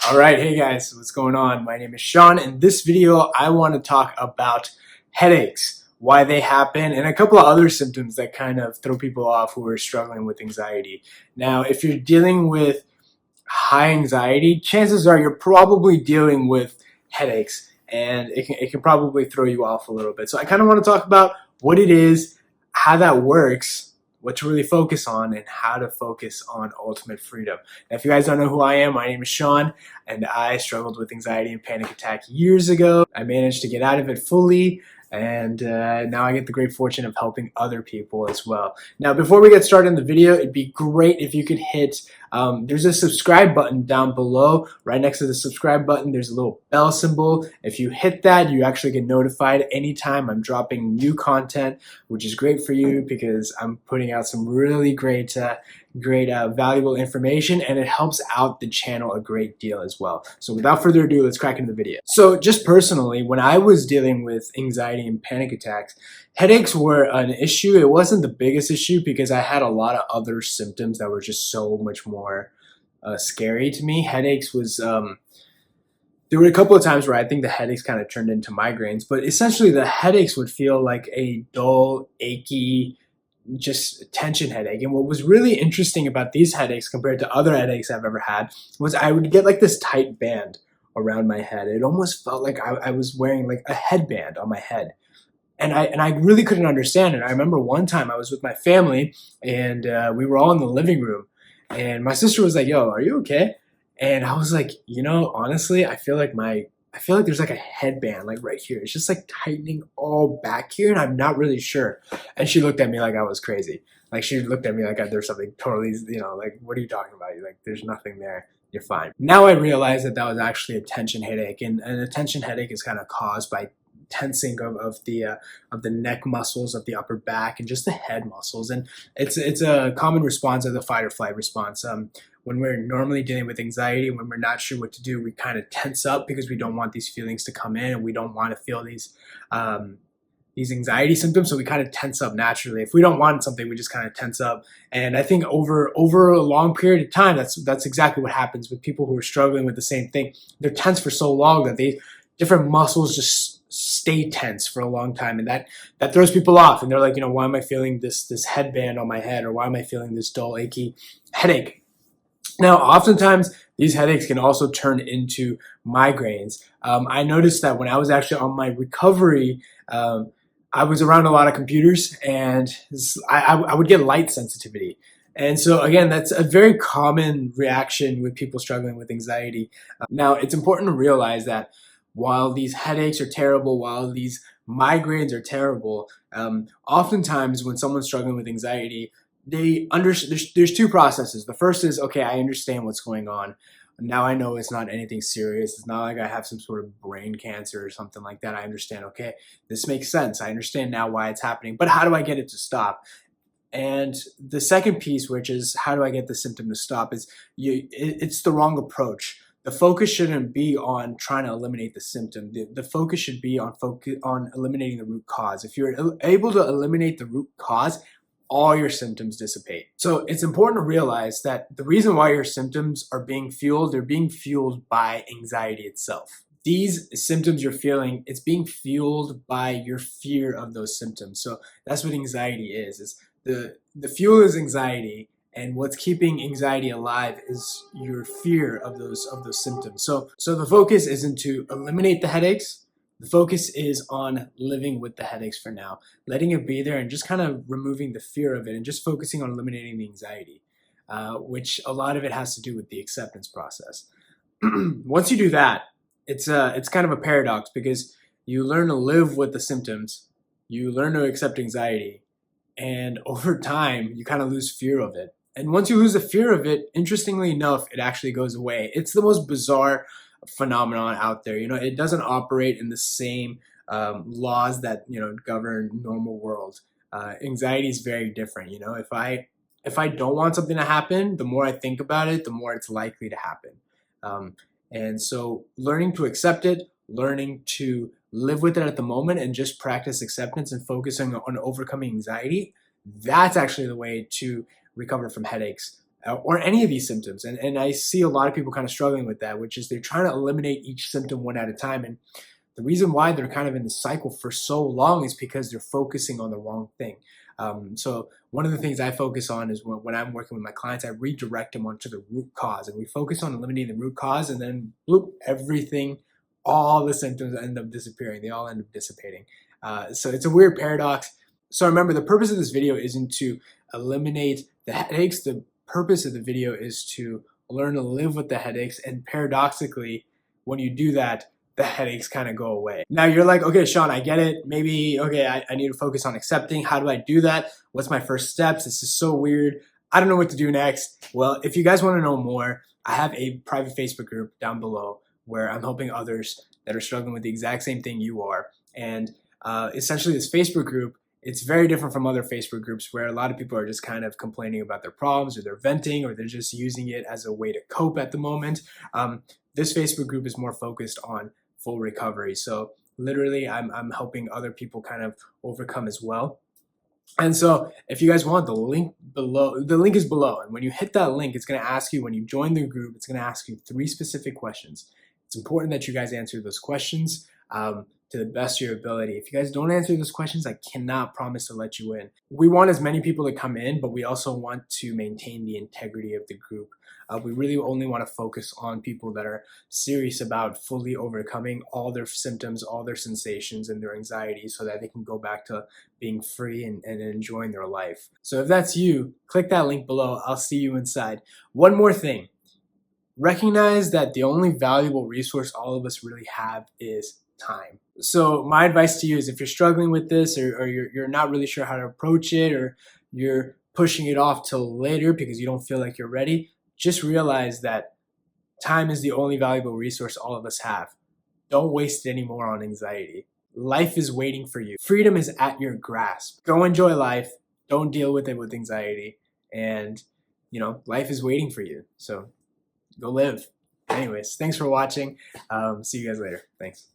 All right, hey guys, what's going on? My name is Shaan. In this video, I want to talk about headaches, why they happen, and a couple of other symptoms that kind of throw people off who are struggling with anxiety. Now, if you're dealing with high anxiety, chances are you're probably dealing with headaches, and it can probably throw you off a little bit. So I kind of want to talk about what it is, how that works, what to really focus on, and how to focus on ultimate freedom. Now, if you guys don't know who I am, my name is Shaan, and I struggled with anxiety and panic attack years ago. I managed to get out of it fully, and now I get the great fortune of helping other people as well. Now, before we get started in the video, it'd be great if you could hit, there's a subscribe button down below. Right next to the subscribe button, there's a little bell symbol. If you hit that, you actually get notified anytime I'm dropping new content, which is great for you because I'm putting out some really great valuable information, and it helps out the channel a great deal as well. So without further ado, let's crack into the video. So just personally, when I was dealing with anxiety and panic attacks, headaches were an issue. It wasn't the biggest issue because I had a lot of other symptoms that were just so much more scary to me. Headaches was there were a couple of times where I think the headaches kind of turned into migraines, but essentially the headaches would feel like a dull, achy, just tension headache. And what was really interesting about these headaches compared to other headaches I've ever had was I would get like this tight band around my head. It almost felt like I was wearing like a headband on my head. And I really couldn't understand it. I remember one time I was with my family, and we were all in the living room, and my sister was like, "Yo, are you okay?" And I was like, honestly, I feel like there's like a headband like right here. It's just like tightening all back here, and I'm not really sure. And she looked at me like I was crazy. Like she looked at me like there's something totally, like, what are you talking about? Like there's nothing there. You're fine. Now I realize that was actually a tension headache, and a tension headache is kind of caused by tensing of the neck muscles of the upper back and just the head muscles. And it's a common response of the fight or flight response. When we're normally dealing with anxiety, when we're not sure what to do, we kind of tense up because we don't want these feelings to come in, and we don't want to feel these anxiety symptoms. So we kind of tense up naturally. If we don't want something, we just kind of tense up. And I think over a long period of time, that's exactly what happens with people who are struggling with the same thing. They're tense for so long that different muscles just stay tense for a long time, and that throws people off. And they're like, why am I feeling this headband on my head, or why am I feeling this dull, achy headache? Now, oftentimes these headaches can also turn into migraines. I noticed that when I was actually on my recovery, I was around a lot of computers, and I would get light sensitivity. And so again, that's a very common reaction with people struggling with anxiety. Now, it's important to realize that while these headaches are terrible, while these migraines are terrible, oftentimes when someone's struggling with anxiety, there's two processes. The first is, okay, I understand what's going on. Now I know it's not anything serious. It's not like I have some sort of brain cancer or something like that. I understand, okay, this makes sense. I understand now why it's happening, but how do I get it to stop? And the second piece, which is how do I get the symptom to stop, is it's the wrong approach. The focus shouldn't be on trying to eliminate the symptom. The focus should be on eliminating the root cause. If you're able to eliminate the root cause, all your symptoms dissipate. So it's important to realize that the reason why your symptoms are being fueled, they're being fueled by anxiety itself. These symptoms you're feeling, it's being fueled by your fear of those symptoms. So that's what anxiety is the fuel is anxiety. And what's keeping anxiety alive is your fear of those symptoms. So the focus isn't to eliminate the headaches. The focus is on living with the headaches for now, letting it be there, and just kind of removing the fear of it, and just focusing on eliminating the anxiety, which a lot of it has to do with the acceptance process. Once you do that, it's kind of a paradox, because you learn to live with the symptoms, you learn to accept anxiety, and over time, you kind of lose fear of it. And once you lose the fear of it, interestingly enough, it actually goes away. It's the most bizarre phenomenon out there. It doesn't operate in the same laws that govern normal world. Anxiety is very different. If I don't want something to happen, the more I think about it, the more it's likely to happen. And so learning to accept it, learning to live with it at the moment, and just practice acceptance and focusing on overcoming anxiety, that's actually the way to recover from headaches. or any of these symptoms. And I see a lot of people kind of struggling with that, which is they're trying to eliminate each symptom one at a time. And the reason why they're kind of in the cycle for so long is because they're focusing on the wrong thing. So one of the things I focus on is when I'm working with my clients, I redirect them onto the root cause, and we focus on eliminating the root cause, and then bloop, everything, all the symptoms end up disappearing. They all end up dissipating. So it's a weird paradox. So remember, the purpose of this video isn't to eliminate the headaches. The purpose of the video is to learn to live with the headaches, and paradoxically, when you do that, the headaches kind of go away. Now you're like, okay, Shaan, I get it. Maybe, okay, I need to focus on accepting. How do I do that? What's my first steps? This is so weird. I don't know what to do next. Well, if you guys want to know more, I have a private Facebook group down below where I'm helping others that are struggling with the exact same thing you are. And essentially this Facebook group, it's very different from other Facebook groups where a lot of people are just kind of complaining about their problems, or they're venting, or they're just using it as a way to cope at the moment. This Facebook group is more focused on full recovery. So literally I'm helping other people kind of overcome as well. And so if you guys want, the link is below. And when you hit that link, it's going to ask you, when you join the group, it's going to ask you 3 specific questions. It's important that you guys answer those questions to the best of your ability. If you guys don't answer those questions, I cannot promise to let you in. We want as many people to come in, but we also want to maintain the integrity of the group. We really only want to focus on people that are serious about fully overcoming all their symptoms, all their sensations, and their anxiety, so that they can go back to being free and enjoying their life. So if that's you, click that link below. I'll see you inside. One more thing. Recognize that the only valuable resource all of us really have is time. So my advice to you is, if you're struggling with this, or you're not really sure how to approach it, or you're pushing it off till later because you don't feel like you're ready, just realize that time is the only valuable resource all of us have. Don't waste it anymore on anxiety. Life is waiting for you. Freedom is at your grasp. Go enjoy life. Don't deal with it with anxiety. And, life is waiting for you. So go live. Anyways, thanks for watching. See you guys later. Thanks.